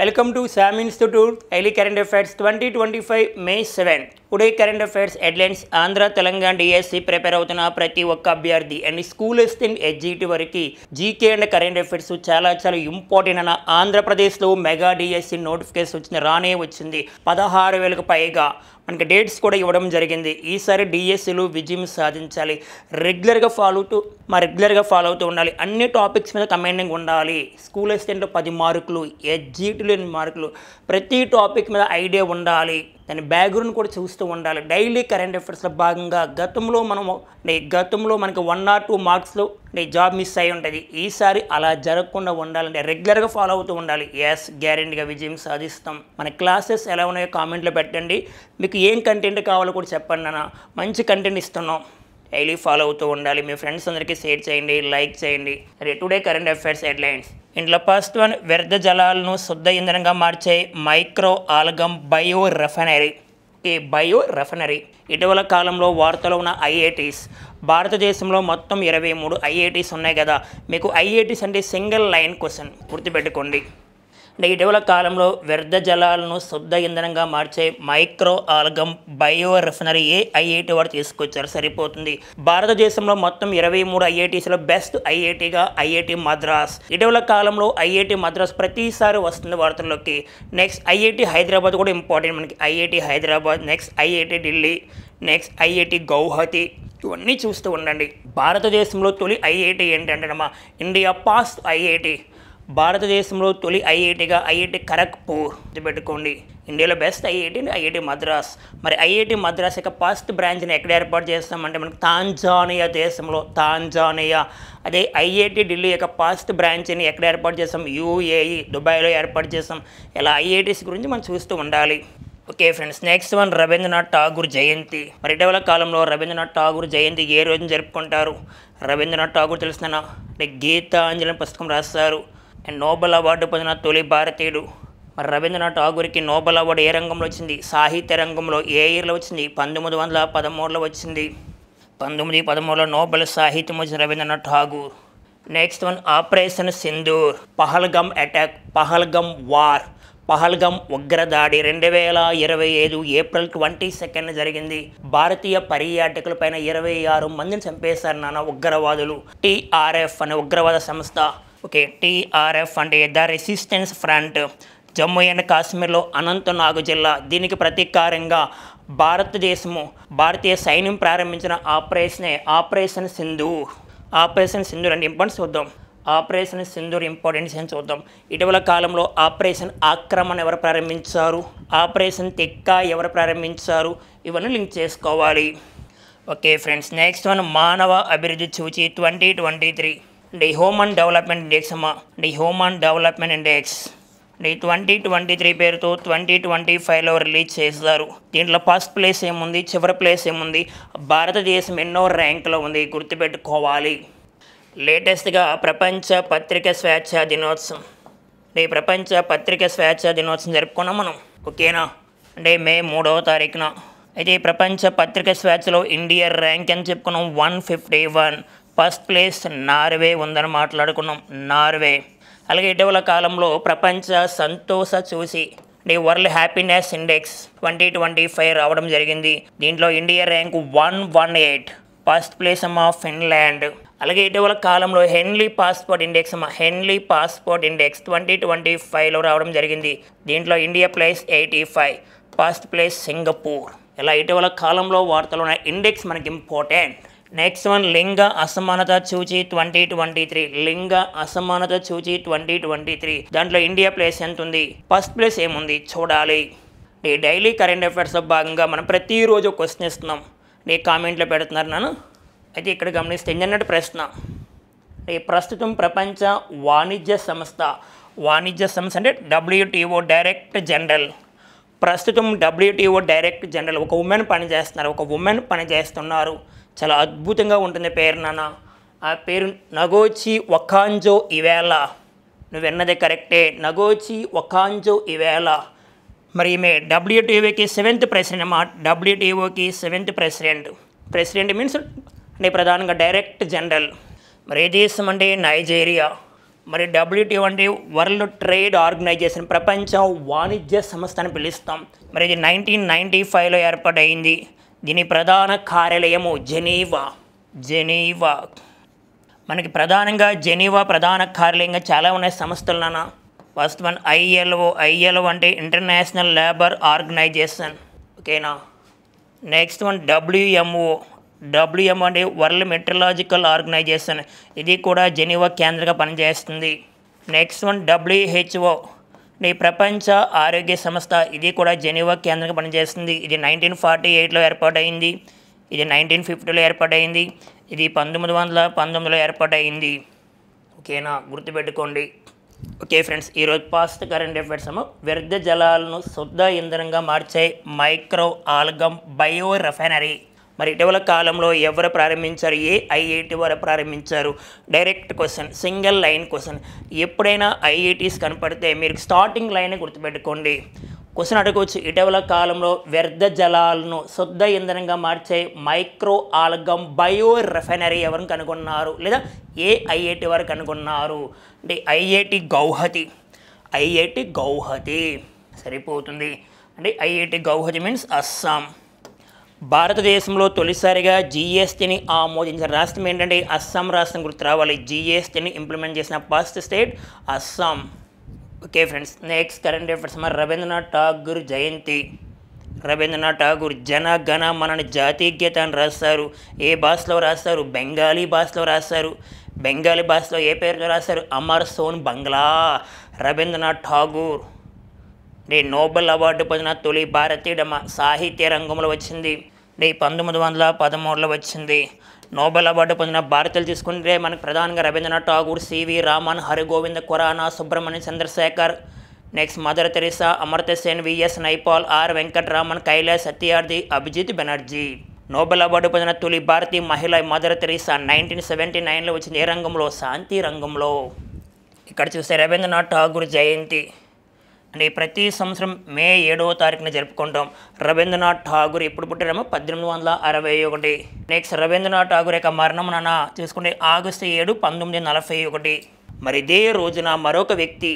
Welcome to SAM Institute Daily Current Affairs 2025 May 7. Today current affairs headlines Andhra Telangana DSC prepare అవుతున్న ప్రతి ఒక్క అభ్యర్థి and school in ఎడ్జిటి వరకు GK and current affairs చాలా important అన్న ఆంధ్రప్రదేశ్లో మెగా డిఎస్సి నోటిఫికేషన్ వచ్చింది రానే వచ్చింది 16,000కు పైగా మనకి డేట్స్ కూడా ఇవ్వడం జరిగింది. ఈసారి డిఎస్సిలు విజయం సాధించాలి. రెగ్యులర్గా ఫాలో అవుతూ ఉండాలి. అన్ని టాపిక్స్ మీద కమాండింగ్ ఉండాలి. స్కూల్ అసిస్టెంట్లో 10 మార్కులు, ఎడ్జిటీలో 8 మార్కులు, ప్రతి టాపిక్ మీద ఐడియా ఉండాలి. దాని బ్యాక్గ్రౌండ్ కూడా చూస్తూ ఉండాలి. డైలీ కరెంట్ అఫైర్స్లో భాగంగా గతంలో మనకి 1 or 2 మార్క్స్లో జాబ్ మిస్ అయి ఉంటుంది. ఈసారి అలా జరగకుండా ఉండాలంటే రెగ్యులర్గా ఫాలో అవుతూ ఉండాలి. ఎస్, గ్యారెంటీగా విజయం సాధిస్తాం. మన క్లాసెస్ ఎలా ఉన్నాయో కామెంట్లో పెట్టండి. మీకు ఏం కంటెంట్ కావాలో కూడా చెప్పండి. అన్న మంచి కంటెంట్ ఇస్తున్నాం. డైలీ ఫాలో అవుతూ ఉండాలి. మీ ఫ్రెండ్స్ అందరికీ షేర్ చేయండి, లైక్ చేయండి. Today current affairs headlines. ఇంట్లో ఫస్ట్ వన్, వ్యర్థ జలాలను శుద్ధ ఇంధనంగా మార్చే మైక్రో ఆల్గమ్ బయో రెఫైనరీ. ఇటీవల కాలంలో వార్తలో ఉన్న ఐఐటీస్. భారతదేశంలో మొత్తం 23 ఐఐటీస్ ఉన్నాయి కదా. మీకు ఐఐటీస్ అంటే సింగిల్ లైన్ క్వశ్చన్ గుర్తుపెట్టుకోండి. అంటే ఇటీవల కాలంలో వ్యర్థ జలాలను శుద్ధ ఇంధనంగా మార్చే మైక్రో ఆల్గమ్ బయో రెఫైనరీ ఐఐటి వారు తీసుకొచ్చారు, సరిపోతుంది. భారతదేశంలో మొత్తం 23 ఐఐటీస్లో బెస్ట్ ఐఐటిగా ఐఐటి మద్రాస్. ఇటీవల కాలంలో ఐఐటి మద్రాస్ ప్రతిసారి వస్తుంది వార్తల్లోకి. నెక్స్ట్ ఐఐటి హైదరాబాద్ కూడా ఇంపార్టెంట్ మనకి. IIT Hyderabad, next IIT Delhi, next IIT Guwahati, ఇవన్నీ చూస్తూ ఉండండి. భారతదేశంలో తొలి ఐఐటి ఏంటంటే ఇండియా పాస్ట్ ఐఐటి. భారతదేశంలో తొలి ఐఐటిగా ఐఐటి ఖరగ్పూర్ పెట్టుకోండి. ఇండియాలో బెస్ట్ ఐఐటి మద్రాస్. మరి ఐఐటి మద్రాస్ యొక్క ఫస్ట్ బ్రాంచ్ని ఎక్కడ ఏర్పాటు చేస్తామంటే మనకి తాంజానియా దేశంలో, తాంజానియా. అదే ఐఐటి ఢిల్లీ యొక్క ఫస్ట్ బ్రాంచ్ని ఎక్కడ ఏర్పాటు చేస్తాం? యూఏఈ, దుబాయ్లో ఏర్పాటు చేస్తాం. ఇలా ఐఐటీస్ గురించి మనం చూస్తూ ఉండాలి. Okay friends, next one, Rabindranath Tagore జయంతి. మరి ఇటీవల కాలంలో రవీంద్రనాథ్ ఠాగూర్ జయంతి ఏ రోజున జరుపుకుంటారు? రవీంద్రనాథ్ ఠాగూర్ తెలిసిన గీతాంజలి పుస్తకం రాస్తారు అండ్ నోబెల్ అవార్డు పొందిన తొలి భారతీయుడు. మరి రవీంద్రనాథ్ ఠాగూర్కి నోబెల్ అవార్డు ఏ రంగంలో వచ్చింది? సాహిత్య రంగంలో. ఏ ఇయర్లో వచ్చింది? 1913లో వచ్చింది. 1913లో నోబెల్ సాహిత్యం వచ్చిన Rabindranath Tagore. Next one, operation Sindoor. Pahalgam attack, Pahalgam war, Pahalgam ఉగ్రదాడి 2025 ఏప్రిల్ 22 జరిగింది. భారతీయ పర్యాటకుల పైన 26 మందిని చంపేశారు నాన్న ఉగ్రవాదులు. టీఆర్ఎఫ్ అనే ఉగ్రవాద సంస్థ. ఓకే, టీఆర్ఎఫ్ అంటే the resistance front, Jammu and కాశ్మీర్లో అనంతనాగ్ జిల్లా. దీనికి ప్రతీకారంగా భారతీయ సైన్యం ప్రారంభించిన ఆపరేషన్ సింధూర్. ఆపరేషన్ సింధూర్ అంటే ఇంపార్టెన్స్ చూద్దాం. ఆపరేషన్ సింధూర్ ఇంపార్టెన్స్ అని చూద్దాం. ఇటీవల కాలంలో ఆపరేషన్ ఆక్రమణ ఎవరు ప్రారంభించారు? ఆపరేషన్ తిక్కా ఎవరు ప్రారంభించారు? ఇవన్నీ లింక్ చేసుకోవాలి. ఓకే ఫ్రెండ్స్, నెక్స్ట్ వన్, మానవ అభివృద్ధి సూచి 2023. The human development index the human development index 2023 పేరుతో 2025లో రిలీజ్ చేశారు. దీంట్లో ఫస్ట్ ప్లేస్ ఏముంది, చివరి ప్లేస్ ఏముంది? భారతదేశం ఎన్నో ర్యాంకులో ఉంది, గుర్తుపెట్టుకోవాలి. లేటెస్ట్గా ప్రపంచ పత్రికా స్వేచ్ఛా దినోత్సవం. ప్రపంచ పత్రికా స్వేచ్ఛా దినోత్సవం జరుపుకున్నాం మనం, ఓకేనా? అంటే మే 3వ తారీఖున. అయితే ప్రపంచ పత్రికా స్వేచ్ఛలో ఇండియా ర్యాంక్ అని చెప్పుకున్నాం 151. ఫస్ట్ ప్లేస్ నార్వే ఉందని మాట్లాడుకున్నాం, నార్వే. అలాగే ఇటీవల కాలంలో ప్రపంచ సంతోష సూచి వరల్డ్ హ్యాపీనెస్ ఇండెక్స్ 2025 రావడం జరిగింది. దీంట్లో India rank 118. First place Finland. అలాగే ఇటీవల కాలంలో హెన్లీ పాస్పోర్ట్ ఇండెక్స్ 2025లో రావడం జరిగింది. దీంట్లో India place 85. First place Singapore. ఇలా ఇటీవల కాలంలో వార్తలు ఉన్న ఇండెక్స్ మనకి ఇంపార్టెంట్. నెక్స్ట్ వన్, లింగ అసమానత సూచి 2023. లింగ అసమానత సూచి 2023. దాంట్లో ఇండియా ప్లేస్ ఎంత ఉంది? ఫస్ట్ ప్లేస్ ఏముంది చూడాలి. డైలీ కరెంట్ అఫైర్స్లో భాగంగా మనం ప్రతిరోజు క్వశ్చన్ ఇస్తున్నాం. కామెంట్లో పెడుతున్నారు నన్ను. అయితే ఇక్కడ గమనిస్తే అన్నట్టు ప్రశ్న. ప్రస్తుతం ప్రపంచ వాణిజ్య సంస్థ అంటే WTO డైరెక్ట్ జనరల్. ప్రస్తుతం WTO డైరెక్ట్ జనరల్ ఒక ఉమెన్ పనిచేస్తున్నారు. చాలా అద్భుతంగా ఉంటుంది పేరు నాన్న. ఆ పేరు నగోచి ఒకాంజో ఇవేలా. నువ్వు విన్నది కరెక్టే, నగోచి ఒకాంజో ఇవేలా. మరి ఈమె WTOకి 7th ప్రెసిడెంట్ WTOకి 7th ప్రెసిడెంట్ మీన్స్ అంటే ప్రధానంగా డైరెక్ట్ జనరల్. మరి ఏ దేశం అంటే నైజీరియా. మరి WTO అంటే వరల్డ్ ట్రేడ్ ఆర్గనైజేషన్, ప్రపంచ వాణిజ్య సంస్థ అని పిలుస్తాం. మరి ఇది 1995లో ఏర్పాటైంది. దీని ప్రధాన కార్యాలయము జెనీవా. మనకి ప్రధానంగా జెనీవా ప్రధాన కార్యాలయంగా చాలా ఉన్నాయి సంస్థలు నాన్న. ఫస్ట్ వన్ ఐఎల్ఓ అంటే ఇంటర్నేషనల్ లేబర్ ఆర్గనైజేషన్, ఓకేనా. నెక్స్ట్ వన్ WMO అంటే వరల్డ్ మెట్రలాజికల్ ఆర్గనైజేషన్, ఇది కూడా జెనీవా కేంద్రంగా పనిచేస్తుంది. నెక్స్ట్ వన్ WHO అంటే ప్రపంచ ఆరోగ్య సంస్థ, ఇది కూడా జెనీవా కేంద్రంగా పనిచేస్తుంది. ఇది 1948లో ఏర్పాటైంది. ఇది 1950లో ఏర్పాటైంది. ఇది 1919లో ఏర్పాటైంది, ఓకేనా, గుర్తుపెట్టుకోండి. ఓకే ఫ్రెండ్స్, ఈరోజు పాస్ట్ కరెంట్ అఫైర్స్ వ్యర్థ జలాలను శుద్ధ ఇంధనంగా మార్చే మైక్రో ఆల్గమ్ బయో రిఫైనరీ. మరి ఇటీవల కాలంలో ఎవరు ప్రారంభించారు? IIT వారు ప్రారంభించారు. Direct question, single line question. ఎప్పుడైనా IITs కనపడితే మీరు స్టార్టింగ్ లైన్ గుర్తుపెట్టుకోండి. క్వశ్చన్ అడగవచ్చు, ఇటీవల కాలంలో వ్యర్థ జలాలను శుద్ధ ఇంధనంగా మార్చే మైక్రో ఆల్గమ్ బయో రిఫైనరీ ఎవరిని కనుగొన్నారు, లేదా IIT వారు కనుగొన్నారు అంటే IIT గౌహతి సరిపోతుంది. అంటే IIT గౌహతి మీన్స్ అస్సాం. భారతదేశంలో తొలిసారిగా GSTని ఆమోదించిన రాష్ట్రం ఏంటంటే అస్సాం రాష్ట్రం, గుర్తు రావాలి. GSTని ఇంప్లిమెంట్ చేసిన first state Assam. Okay friends, next current affairs Rabindranath Tagore జయంతి. రవీంద్రనాథ్ ఠాగూర్ జన గణ మనని జాతీయ గీతాన్ని రాస్తారు. ఏ భాషలో రాస్తారు? బెంగాలీ భాషలో రాస్తారు. బెంగాలీ భాషలో ఏ పేరుతో రాస్తారు? అమర్ సోన్ బంగ్లా. రవీంద్రనాథ్ ఠాగూర్ నోబెల్ అవార్డు పొందిన తొలి భారతీయ సాహిత్య రంగంలో వచ్చింది. 1913లో వచ్చింది. నోబెల్ అవార్డు పొందిన భారతీయులు తీసుకుంటే మనకు ప్రధానంగా Rabindranath Tagore, CV Raman, Hargobind Khorana, Subrahmanyan Chandrasekhar, next Mother Teresa, Amartya Sen, VS Naipaul, R Venkataraman, Kailash Satyarthi, Abhijit Banerjee. Nobel award పొందిన తొలి భారతీయ మహిళ మదర్ తెరిసా 1979లో వచ్చింది. ఏ రంగంలో? శాంతి రంగంలో. ఇక్కడ చూస్తే రవీంద్రనాథ్ ఠాగూర్ జయంతి అంటే ప్రతి సంవత్సరం మే 7వ తారీఖున జరుపుకుంటాం. రవీంద్రనాథ్ ఠాగూర్ ఎప్పుడు పుట్టారేమో 1861. నెక్స్ట్ రవీంద్రనాథ్ ఠాగూర్ యొక్క మరణం చూసుకుంటే ఆగస్టు 7, 1941. మరి ఇదే రోజున మరొక వ్యక్తి,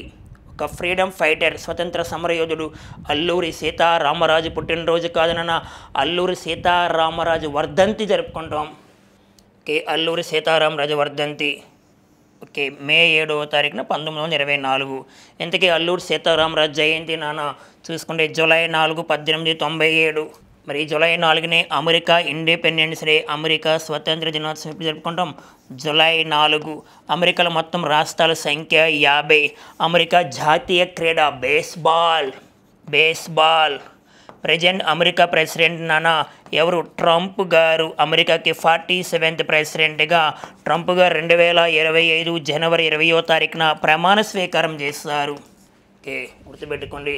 ఒక ఫ్రీడమ్ ఫైటర్, స్వతంత్ర సమరయోధుడు అల్లూరి సీతారామరాజు పుట్టినరోజు కాదనన్నా, అల్లూరి సీతారామరాజు వర్ధంతి జరుపుకుంటాం. ఓకే, అల్లూరి సీతారామరాజు వర్ధంతి ఓకే మే 7వ తారీఖున 1924. ఇంతకీ అల్లూరి సీతారామరాజు జయంతి చూసుకుంటే జూలై 4, 1897. మరి జూలై 4నే అమెరికా ఇండిపెండెన్స్ డే, అమెరికా స్వతంత్ర దినోత్సవం ఎప్పుడు జరుపుకుంటాం? జూలై 4. అమెరికాలో మొత్తం రాష్ట్రాల సంఖ్య 50. అమెరికా జాతీయ క్రీడ బేస్బాల్. ప్రజెంట్ అమెరికా ప్రెసిడెంట్ ఎవరు? ట్రంప్ గారు. అమెరికాకి 47th ప్రెసిడెంట్గా ట్రంప్ గారు 2025 జనవరి 20వ తారీఖున ప్రమాణ స్వీకారం చేస్తారు. ఓకే, గుర్తుపెట్టుకోండి.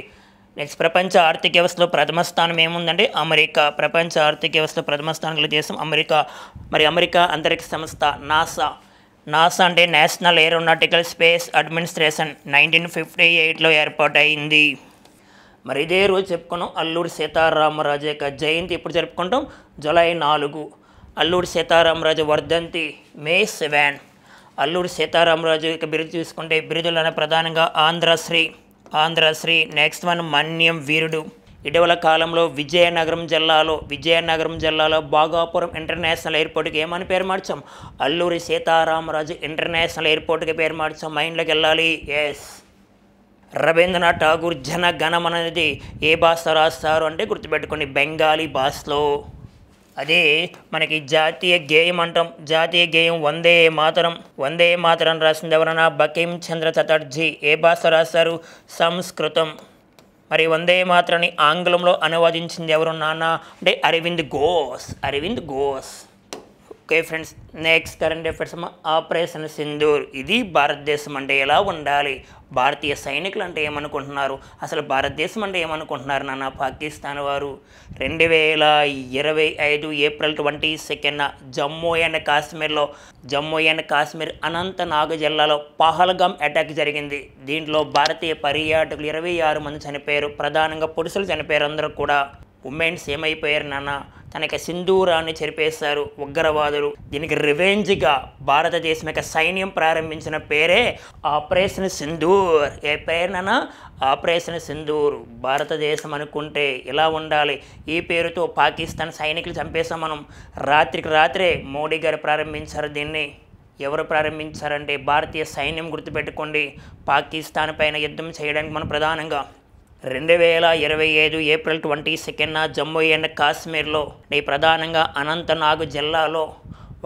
నెక్స్ట్ ప్రపంచ ఆర్థిక వ్యవస్థలో ప్రథమ స్థానం ఏముందంటే అమెరికా. ప్రపంచ ఆర్థిక వ్యవస్థలో ప్రథమ స్థానం గల దేశం అమెరికా. మరి అమెరికా అంతరిక్ష సంస్థ నాసా అంటే నేషనల్ ఏరోనాటికల్ స్పేస్ అడ్మినిస్ట్రేషన్ 1958లో ఏర్పాటైంది. మరి ఇదే రోజు చెప్పుకున్నాం అల్లూరి సీతారామరాజు యొక్క జయంతి ఎప్పుడు జరుపుకుంటాం? జూలై 4. అల్లూరి సీతారామరాజు వర్ధంతి మే 7. అల్లూరి సీతారామరాజు యొక్క బిరుదు చూసుకుంటే బిరుదులను ప్రధానంగా ఆంధ్రశ్రీ. నెక్స్ట్ వన్ మన్యం వీరుడు. ఇటీవల కాలంలో విజయనగరం జిల్లాలో భాగాపురం ఇంటర్నేషనల్ ఎయిర్పోర్ట్కి ఏమని పేరు మార్చాం? అల్లూరి సీతారామరాజు ఇంటర్నేషనల్ ఎయిర్పోర్ట్కి పేరు మార్చాం. మైండ్లోకి వెళ్ళాలి. ఎస్. రవీంద్రనాథ్ ఠాగూర్ జన గణమన అనేది ఏ భాష రాస్తారు అంటే గుర్తుపెట్టుకోండి, బెంగాలీ భాషలో. అదే మనకి జాతీయ గేయం అంటాం. జాతీయ గేయం వందే మాతరం రాసింది ఎవరన్నా? బకిం చంద్ర చటర్జీ. ఏ భాష రాస్తారు? సంస్కృతం. మరి వందే మాతరాన్ని ఆంగ్లంలో అనువదించింది ఎవరు అంటే Aurobindo Ghosh. Okay friends, next current affairs operation Sindoor. ఇది భారతదేశం అంటే ఎలా ఉండాలి, భారతీయ సైనికులు అంటే ఏమనుకుంటున్నారు, అసలు భారతదేశం అంటే ఏమనుకుంటున్నారు పాకిస్తాన్ వారు? 2025 ఏప్రిల్ 22న జమ్మూ అండ్ కాశ్మీర్ అనంతనాగ్ జిల్లాలో పహల్గామ్ అటాక్ జరిగింది. దీంట్లో భారతీయ పర్యాటకులు 26 మంది చనిపోయారు. ప్రధానంగా పురుషులు చనిపోయారు అందరూ కూడా. ఉమెన్స్ ఏమైపోయారు నాన్న, తనకి సింధూరాన్ని చెరిపేశారు ఉగ్రవాదులు. దీనికి రివెంజ్గా భారతదేశం యొక్క సైన్యం ప్రారంభించిన పేరే ఆపరేషన్ సింధూర్. ఏ పేరు నాన్న? ఆపరేషన్ సింధూర్. భారతదేశం అనుకుంటే ఇలా ఉండాలి. ఈ పేరుతో పాకిస్తాన్ సైనికులు చంపేసాం మనం. రాత్రికి రాత్రే మోడీ గారు ప్రారంభించారు దీన్ని. ఎవరు ప్రారంభించారంటే భారతీయ సైన్యం. గుర్తుపెట్టుకోండి, పాకిస్తాన్ పైన యుద్ధం చేయడానికి మనం ప్రధానంగా 2025 ఏప్రిల్ 22న జమ్మూ అండ్ కాశ్మీర్లో ప్రధానంగా అనంతనాగ్ జిల్లాలో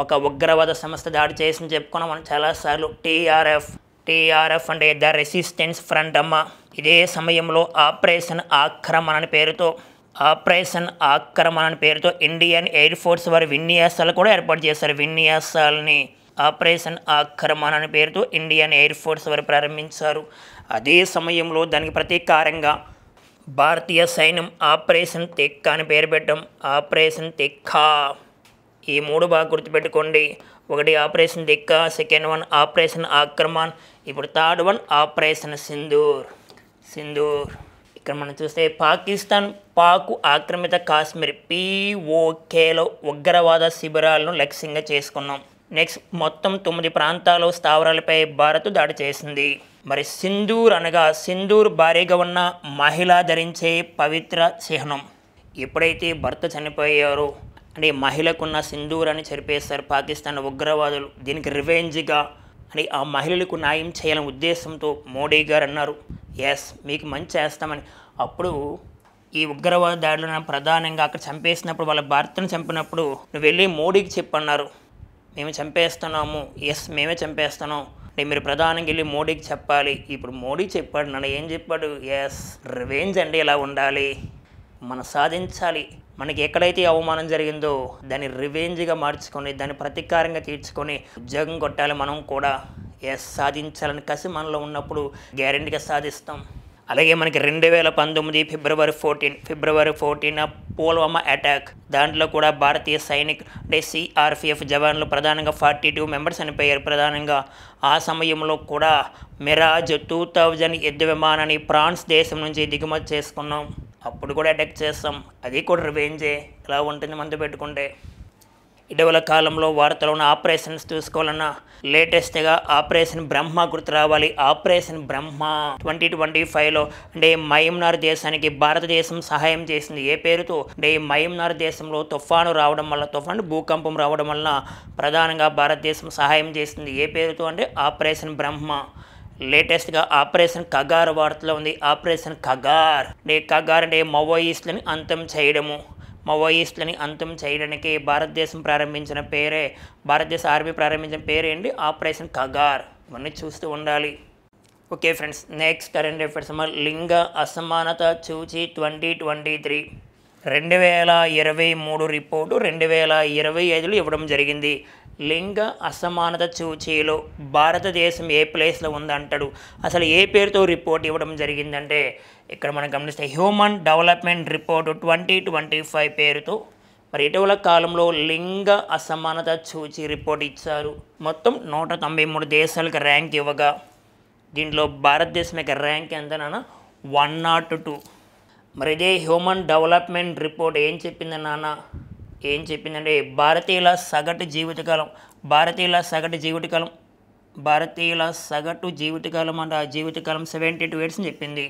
ఒక ఉగ్రవాద సంస్థ దాడి చేసింది చెప్పుకున్నాం మనం చాలాసార్లు. టీఆర్ఎఫ్ అంటే ద రెసిస్టెన్స్ ఫ్రంట్ అమ్మ. ఇదే సమయంలో ఆపరేషన్ ఆక్రమణ అని పేరుతో ఇండియన్ ఎయిర్ ఫోర్స్ వారి విన్యాసాలు కూడా ఏర్పాటు చేశారు. విన్యాసాలని ఆపరేషన్ ఆక్రమణ అని పేరుతో ఇండియన్ ఎయిర్ ఫోర్స్ వారు ప్రారంభించారు. అదే సమయంలో దానికి ప్రతీకారంగా భారతీయ సైన్యం ఆపరేషన్ తిక్క అని పేరు పెట్టడం. ఆపరేషన్ తిక్కా. ఈ 3 బాగా గుర్తుపెట్టుకోండి. ఒకటి ఆపరేషన్ తిక్క, సెకండ్ వన్ ఆపరేషన్ ఆక్రమణ్, ఇప్పుడు థర్డ్ వన్ ఆపరేషన్ సింధూర్. ఇక్కడ మనం చూస్తే పాకిస్తాన్ పాక్ ఆక్రమిత కాశ్మీర్ POKలో ఉగ్రవాద శిబిరాలను లక్ష్యంగా చేసుకున్నాం. నెక్స్ట్ మొత్తం 9 ప్రాంతాలు స్థావరాలపై భారత్ దాడి చేసింది. మరి సింధూర్ అనగా సింధూర్ భారీగా ఉన్న మహిళ ధరించే పవిత్ర చిహ్నం. ఎప్పుడైతే భర్త చనిపోయారో అంటే మహిళకున్న సింధూర్ అని చెరిపేశారు పాకిస్తాన్ ఉగ్రవాదులు. దీనికి రివెంజ్గా అని ఆ మహిళలకు న్యాయం చేయాలనే ఉద్దేశంతో మోడీ గారు అన్నారు, ఎస్ మీకు మంచి చేస్తామని. అప్పుడు ఈ ఉగ్రవాద దాడిలో ప్రధానంగా అక్కడ చంపేసినప్పుడు వాళ్ళ భర్తను చంపినప్పుడు నువ్వు వెళ్ళి మోడీకి చెప్పన్నారు, మేము చంపేస్తున్నాము, ఎస్ మేమే చంపేస్తున్నాం అంటే మీరు ప్రధానంగా వెళ్ళి మోడీకి చెప్పాలి. ఇప్పుడు మోడీ చెప్పాడు, నన్ను ఏం చెప్పాడు, ఎస్ రివెంజ్ అంటే ఇలా ఉండాలి, మనం సాధించాలి. మనకి ఎక్కడైతే అవమానం జరిగిందో దాన్ని రివెంజ్గా మార్చుకొని దాన్ని ప్రతీకారంగా తీర్చుకొని ఉద్యోగం కొట్టాలి. మనం కూడా ఎస్ సాధించాలని కసి మనలో ఉన్నప్పుడు గ్యారెంటీగా సాధిస్తాం. అలాగే మనకి 2019 ఫిబ్రవరి 14 పుల్వామా అటాక్. దాంట్లో కూడా భారతీయ సైనిక్ అంటే CRPF జవాన్లు ప్రధానంగా 42 మెంబర్స్ చనిపోయారు. ప్రధానంగా ఆ సమయంలో కూడా మిరాజ్ 2000 యుద్ధ విమానాన్ని ఫ్రాన్స్ దేశం నుంచి దిగుమతి చేసుకున్నాం. అప్పుడు కూడా అటాక్ చేస్తాం. అది కూడా రివెంజే. ఎలా ఉంటుంది మనతో పెట్టుకుంటే. ఇటీవల కాలంలో వార్తలో ఉన్న ఆపరేషన్స్ చూసుకోవాలన్నా లేటెస్ట్గా ఆపరేషన్ బ్రహ్మ గుర్తు రావాలి. ఆపరేషన్ బ్రహ్మ 2025లో అంటే మయన్మార్ దేశానికి భారతదేశం సహాయం చేసింది. ఏ పేరుతో అంటే మయన్మార్ దేశంలో తుఫాను భూకంపం రావడం వలన ప్రధానంగా భారతదేశం సహాయం చేసింది. ఏ పేరుతో అంటే ఆపరేషన్ బ్రహ్మ. లేటెస్ట్గా ఆపరేషన్ కగార్ వార్తలో ఉంది. ఆపరేషన్ కగార్ అంటే మావోయిస్టులని అంతం చేయడము. మావోయిస్టులని అంతం చేయడానికి భారతదేశం ప్రారంభించిన పేరే, భారతదేశ ఆర్మీ ప్రారంభించిన పేరేంటి, ఆపరేషన్ కగార్. ఇవన్నీ చూస్తూ ఉండాలి. Okay friends, next current affairs లింగ అసమానత చూచి 2023 2023 రిపోర్టు 2025లో ఇవ్వడం జరిగింది. లింగ అసమానత సూచీలో భారతదేశం ఏ ప్లేస్లో ఉందంటాడు. అసలు ఏ పేరుతో రిపోర్ట్ ఇవ్వడం జరిగిందంటే ఇక్కడ మనం గమనిస్తే హ్యూమన్ డెవలప్మెంట్ రిపోర్ట్ 2025 పేరుతో మరి ఇటీవల కాలంలో లింగ అసమానత సూచీ రిపోర్ట్ ఇచ్చారు. మొత్తం 193 దేశాలకు ర్యాంక్ ఇవ్వగా దీంట్లో భారతదేశం యొక్క ర్యాంక్ ఎంతనా 102. మరి ఇదే హ్యూమన్ డెవలప్మెంట్ రిపోర్ట్ ఏం చెప్పిందంటే భారతీయుల సగటు జీవితకాలం అంటే ఆ జీవితకాలం 72 years అని చెప్పింది.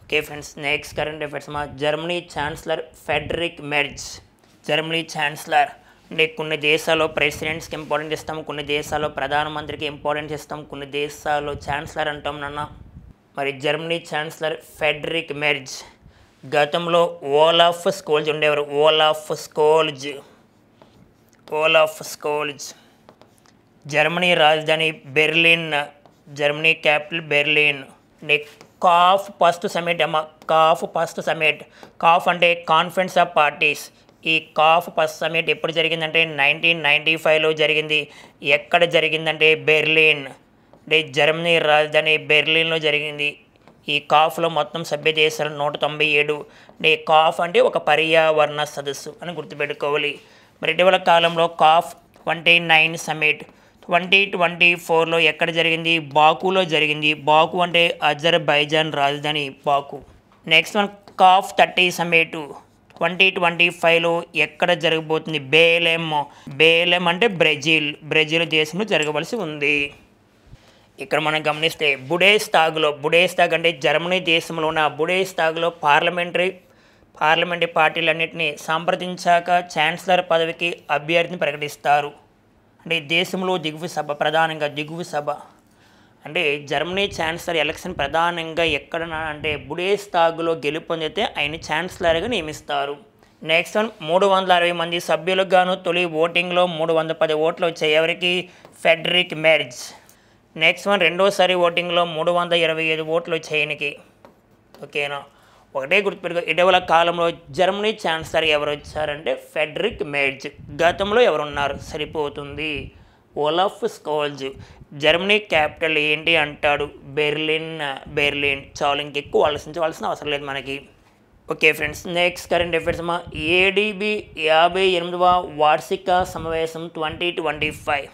Okay friends, next current affairs Germany chancellor Friedrich merge. Germany chancellor అంటే కొన్ని దేశాల్లో ప్రెసిడెంట్స్కి ఇంపార్టెంట్ ఇస్తాం, కొన్ని దేశాల్లో ప్రధానమంత్రికి ఇంపార్టెన్స్ ఇస్తాం, కొన్ని దేశాల్లో ఛాన్సలర్ అంటాం నాన్న. మరి జర్మనీ ఛాన్సలర్ ఫెడరిక్ మెర్జ్ గతంలో ఓలాఫ్ స్కోల్జ్ ఉండేవారు. ఓలాఫ్ స్కోల్జ్ జర్మనీ రాజధాని Berlin, Germany capital Berlin. COP first summit COP అంటే కాన్ఫరెన్స్ ఆఫ్ పార్టీస్. ఈ కాఫ్ ఫస్ట్ సమిట్ ఎప్పుడు జరిగిందంటే 1995లో జరిగింది. ఎక్కడ జరిగిందంటే బెర్లిన్, అంటే జర్మనీ రాజధాని బెర్లిన్లో జరిగింది. ఈ కాఫ్లో మొత్తం సభ్య దేశాలు 197. కాఫ్ అంటే ఒక పర్యావరణ సదస్సు అని గుర్తుపెట్టుకోవాలి. మరి ఇటీవల కాలంలో కాఫ్ 29 సమిట్ 2024లో ఎక్కడ జరిగింది, బాకులో జరిగింది. బాకు అంటే అజర్బైజాన్ రాజధాని బాకు. నెక్స్ట్ వన్ కాఫ్ 30 సమిట్ 2025లో ఎక్కడ జరగబోతుంది? బేలెం అంటే బ్రెజిల్ దేశంలో జరగవలసి ఉంది. ఇక్కడ మనం గమనిస్తే బుడేస్తాగ్ అంటే జర్మనీ దేశంలో ఉన్న బుడేస్తాగ్లో పార్లమెంటరీ పార్టీలన్నింటినీ సంప్రదించాక ఛాన్సలర్ పదవికి అభ్యర్థిని ప్రకటిస్తారు. అంటే దేశంలో ప్రధానంగా దిగువ సభ అంటే జర్మనీ ఛాన్సలర్ ఎలక్షన్ ప్రధానంగా ఎక్కడ అంటే బుడేస్తాగ్లో గెలుపొందితే ఆయన ఛాన్సలర్గా నియమిస్తారు. నెక్స్ట్ 360 మంది సభ్యులకు గాను తొలి ఓటింగ్లో 310 ఓట్లు వచ్చాయి. ఎవరికి? Frederick merge. నెక్స్ట్ రెండోసారి ఓటింగ్లో 325 ఓట్లు వచ్చాయి ఆయనకి. ఓకేనా? ఒకటే గుర్తుపెట్టుకో, ఇటీవల కాలంలో జర్మనీ ఛాన్సలర్ ఎవరు వచ్చారంటే ఫెడరిక్ మెర్జ్. గతంలో ఎవరున్నారు? సరిపోతుంది, ఓలాఫ్ స్కోల్జ్. జర్మనీ క్యాపిటల్ ఏంటి అంటాడు? బెర్లిన్. చాలా ఇంకెక్కువ ఆలోచించవలసిన అవసరం లేదు మనకి. Okay friends, next current affairs ADB 58వ వార్షిక సమావేశం 2025.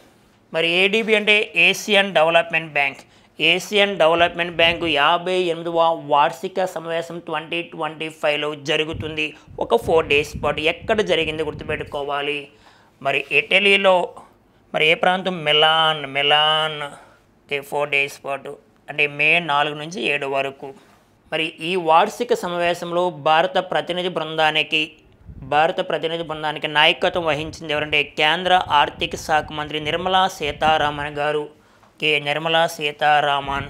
మరి ఏడీబీ అంటే ఏషియన్ డెవలప్మెంట్ బ్యాంక్ 58వ వార్షిక సమావేశం 2025లో జరుగుతుంది. ఒక 4 days పాటు. ఎక్కడ జరిగింది గుర్తుపెట్టుకోవాలి. మరి ఇటలీలో, మరి ఏ ప్రాంతం? మిలాన్. 4 days పాటు అంటే మే 4 నుంచి 7 వరకు. మరి ఈ వార్షిక సమావేశంలో భారత ప్రతినిధి బృందానికి నాయకత్వం వహించింది ఎవరంటే కేంద్ర ఆర్థిక శాఖ మంత్రి నిర్మలా సీతారామన్ గారు. నిర్మలా సీతారామన్.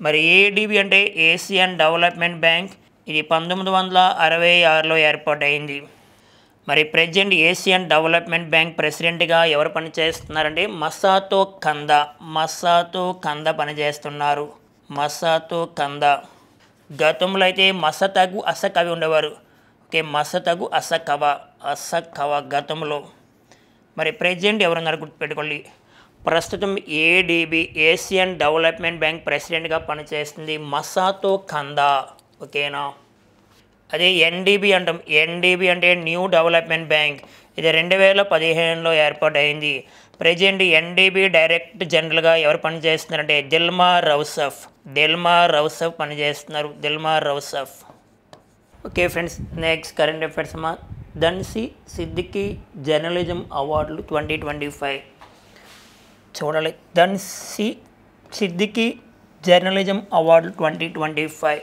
మరి ఏడీబీ అంటే ఏషియన్ డెవలప్మెంట్ బ్యాంక్. ఇది 1966లో ఏర్పాటైంది. మరి ప్రెసిడెంట్ ఏషియన్ డెవలప్మెంట్ బ్యాంక్ ప్రెసిడెంట్గా ఎవరు పనిచేస్తున్నారంటే మసాతో కంద పనిచేస్తున్నారు. మసాతో కంద. గతంలో అయితే మసతగు అసకవి ఉండేవారు. మసతగు అసకవ గతంలో. మరి ప్రెసిడెంట్ ఎవరున్నారు గుర్తుపెట్టుకోండి. ప్రస్తుతం ఏడీబీ ఏషియన్ డెవలప్మెంట్ బ్యాంక్ ప్రెసిడెంట్గా పనిచేస్తుంది మసాతో కందా. ఓకేనా? అదే ఎన్డీబీ అంటాం. ఎన్డీబీ అంటే న్యూ డెవలప్మెంట్ బ్యాంక్. ఇది 2015లో ఏర్పాటైంది. ప్రెసిడెంట్ ఎన్డీబీ డైరెక్టర్ జనరల్గా ఎవరు పనిచేస్తున్నారంటే దిల్మార్ రౌసఫ్ పనిచేస్తున్నారు. Okay friends, next current affairs Danish Siddiqui journalism అవార్డులు 2025 చూడాలి. ధన్సి సిద్దికీ జర్నలిజం అవార్డులు 2025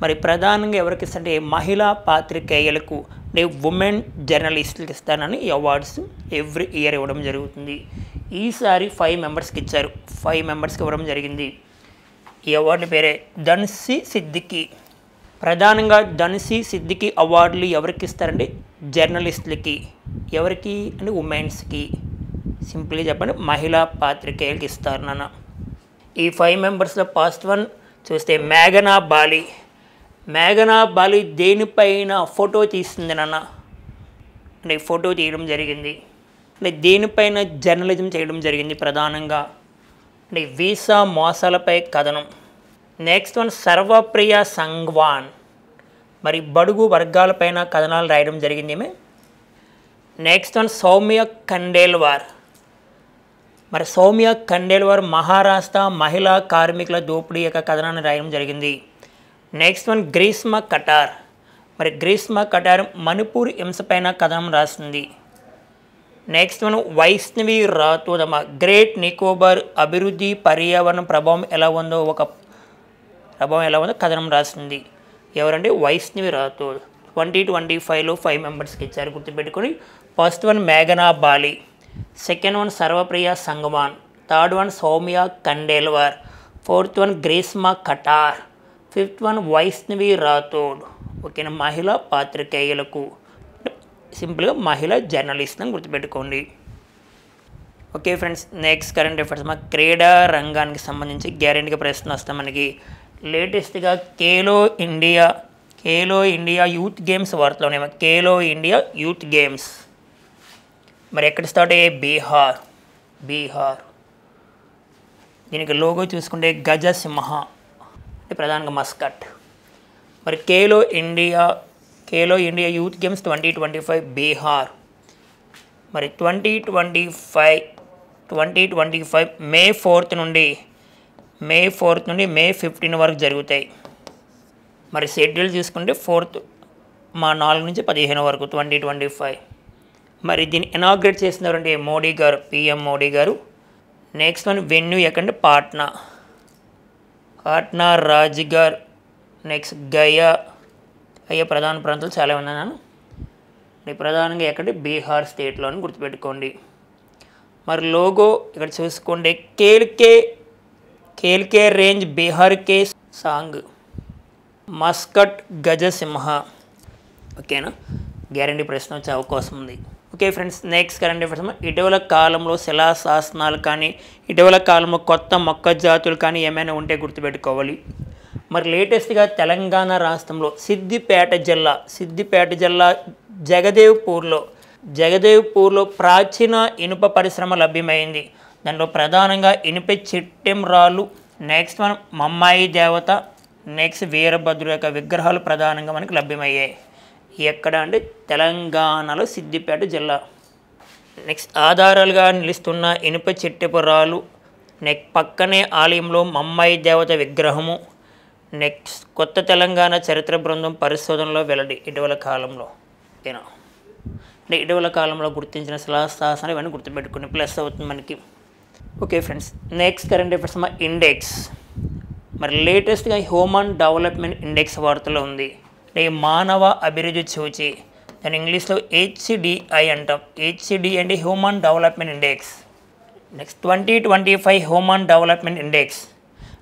మరి ప్రధానంగా ఎవరికి ఇస్తారంటే మహిళా పాత్రికేయులకు, అంటే ఉమెన్ జర్నలిస్టులకు ఇస్తానని ఈ అవార్డ్స్ ఎవ్రీ ఇయర్ ఇవ్వడం జరుగుతుంది. ఈసారి 5 మెంబర్స్కి ఇచ్చారు. 5 మెంబర్స్కి ఇవ్వడం జరిగింది. ఈ అవార్డు పేరే ధన్సి సిద్దికీ. ప్రధానంగా ధన్సి సిద్దికీ అవార్డులు ఎవరికి ఇస్తారంటే జర్నలిస్టులకి. ఎవరికి అంటే ఉమెన్స్కి. సింపుల్గా చెప్పండి, మహిళా పాత్రికేయులకి ఇస్తారు నాన్న. ఈ 5 మెంబర్స్లో ఫస్ట్ వన్ చూస్తే మేఘనా బాలి దేనిపైన ఫోటో తీస్తుంది నాన్న అంటే ఫోటో తీయడం జరిగింది. అంటే దేనిపైన జర్నలిజం చేయడం జరిగింది ప్రధానంగా అంటే వీసా మోసాలపై కథనం. నెక్స్ట్ వన్ సర్వప్రియ సంగ్వాన్, మరి బడుగు వర్గాలపైన కథనాలు రాయడం జరిగింది ఏమే. నెక్స్ట్ వన్ సౌమ్య ఖండేల్వార్ మహారాష్ట్ర మహిళా కార్మికుల దోపిడీ యొక్క కథనాన్ని రాయడం జరిగింది. నెక్స్ట్ వన్ గ్రీష్మ కటార్ మణిపూర్ హింసపైన కథనం రాసింది. Next one Vaishnavi Rathod great Nicobar అభివృద్ధి పర్యావరణ ప్రభావం ఎలా ఉందో కథనం రాసింది. ఎవరంటే వైష్ణవి రాథోడ్. 2025లో 5 మెంబర్స్కి ఇచ్చారు, గుర్తుపెట్టుకొని. ఫస్ట్ వన్ మేఘనా Bali, second one Sarvapriya Sangwan, third one Saumya Khandelwal, fourth one Grishma Katar, fifth one Vaishnavi Rathod. ఓకేనా? మహిళా పాత్రికేయులకు, సింపుల్గా మహిళా జర్నలిస్ట్ అని గుర్తుపెట్టుకోండి. Okay friends, next current affairs క్రీడా రంగానికి సంబంధించి గ్యారెంటీగా ప్రశ్న వస్తాం మనకి. లేటెస్ట్గా ఖేలో ఇండియా యూత్ గేమ్స్ వార్తలోనే ఖేలో ఇండియా యూత్ గేమ్స్ మరి ఎక్కడ స్టార్ట్ అయ్యాయి? బీహార్. దీనికి లోగో చూసుకుంటే గజసింహ అంటే ప్రధానంగా మస్కట్. మరి Khelo India youth games 2025 Bihar. మరి 2025 మే 4th నుండి మే 15 వరకు జరుగుతాయి. మరి షెడ్యూల్ చూసుకుంటే 4th మా 4 నుంచి 15 వరకు 2025. మరి దీన్ని ఇనాగ్రేట్ చేసినారంటే మోడీ గారు, పిఎం మోడీ గారు. నెక్స్ట్ వన్ వెన్యూ ఎక్కడంటే పాట్నా, రాజ్గర్, నెక్స్ట్ గయా ప్రధాన ప్రాంతాలు చాలా ఉన్నాను. ప్రధానంగా ఎక్కడంటే బీహార్ స్టేట్లోని గుర్తుపెట్టుకోండి. మరి లోగో ఇక్కడ చూసుకోండి, కేల్కే రేంజ్ బీహార్ కే సాంగ్, మస్కట్ గజసింహ. ఓకేనా, గ్యారంటీ ప్రశ్న వచ్చే అవకాశం ఉంది. Okay friends, next current affairs. ఇటీవల కాలంలో శిలాశాసనాలు కానీ ఇటీవల కాలంలో కొత్త మొక్క జాతులు కానీ ఏమైనా ఉంటే గుర్తుపెట్టుకోవాలి. మరి లేటెస్ట్గా తెలంగాణ రాష్ట్రంలో సిద్దిపేట జిల్లా జగదేవ్పూర్లో ప్రాచీన ఇనుప పరిశ్రమ లభ్యమైంది. దాంట్లో ప్రధానంగా ఇనుప చిట్టెం రాళ్ళు, నెక్స్ట్ మనం మమ్మాయి దేవత, నెక్స్ట్ వీరభద్రుడు యొక్క విగ్రహాలు ప్రధానంగా మనకి లభ్యమయ్యాయి. ఎక్కడ అంటే తెలంగాణలో సిద్దిపేట జిల్లా. నెక్స్ట్ ఆధారాలుగా నిలుస్తున్న ఇనుప చిట్టెపు రాళ్ళు, పక్కనే ఆలయంలో మమ్మాయి దేవత విగ్రహము. నెక్స్ట్ కొత్త తెలంగాణ చరిత్ర బృందం పరిశోధనలో వెల్లడి ఇటీవల కాలంలో. ఓకేనా, అంటే ఇటీవల కాలంలో గుర్తించిన శిలాశాసనాలు ఇవన్నీ గుర్తుపెట్టుకుని ప్లస్ అవుతుంది మనకి. Okay friends, next current affairs index. మరి లేటెస్ట్గా హ్యూమన్ డెవలప్మెంట్ ఇండెక్స్ వార్తలో ఉంది. అంటే మానవ అభివృద్ధి సూచి, దాని ఇంగ్లీష్లో HDI అంటాం. HDI అంటే human development index. Next 2025 human development index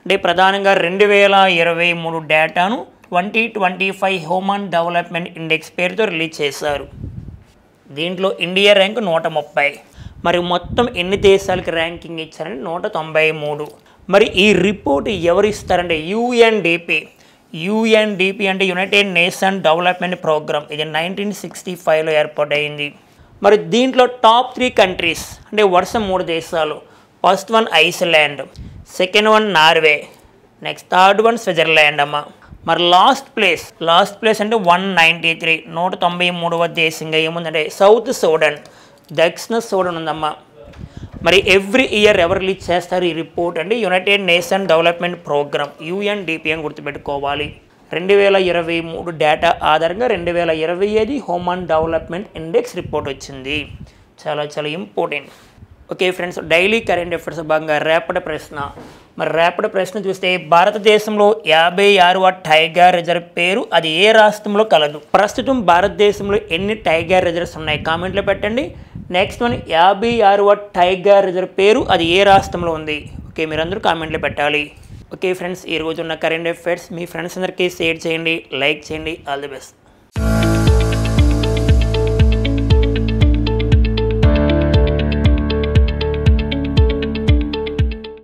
అంటే ప్రధానంగా 2023 డేటాను 2025 హ్యూమన్ డెవలప్మెంట్ ఇండెక్స్ పేరుతో రిలీజ్ చేశారు. దీంట్లో ఇండియా ర్యాంక్ 130. మరి మొత్తం ఎన్ని దేశాలకి ర్యాంకింగ్ ఇచ్చారంటే 193. మరి ఈ రిపోర్ట్ ఎవరు ఇస్తారంటే UNDP అంటే యునైటెడ్ నేషన్ డెవలప్మెంట్ ప్రోగ్రామ్. ఇది 1965లో ఏర్పాటైంది. మరి దీంట్లో టాప్ 3 కంట్రీస్ అంటే వరుస 3 దేశాలు. First one Iceland, second one Norway, next third one Switzerland అమ్మ. మరి లాస్ట్ ప్లేస్ అంటే 193, 193వ దేశంగా ఏముందంటే సౌత్ సూడన్, దక్షిణ సూడన్ ఉందమ్మా. మరి ఎవ్రీ ఇయర్ ఎవరు రిలీజ్ చేస్తారు ఈ రిపోర్ట్ అంటే United Nation Development Programme, UNDP అని గుర్తుపెట్టుకోవాలి. 2023 డేటా ఆధారంగా 2025 హ్యూమన్ డెవలప్మెంట్ ఇండెక్స్ రిపోర్ట్ వచ్చింది. చాలా important. Okay friends, daily current affairs భాగంగా రేపటి ప్రశ్న. మరి రేపటి ప్రశ్న చూస్తే భారతదేశంలో 56వ టైగర్ రిజర్వ్ పేరు అది ఏ రాష్ట్రంలో కలదు? ప్రస్తుతం భారతదేశంలో ఎన్ని టైగర్ రిజర్వ్స్ ఉన్నాయి కామెంట్లో పెట్టండి. నెక్స్ట్ వన్ 56వ టైగర్ రిజర్వ్ పేరు అది ఏ రాష్ట్రంలో ఉంది? ఓకే, మీరందరూ కామెంట్లో పెట్టాలి. ఓకే ఫ్రెండ్స్, ఈ రోజు ఉన్న కరెంట్ అఫైర్స్ మీ ఫ్రెండ్స్ అందరికీ షేర్ చేయండి, లైక్ చేయండి. All the best.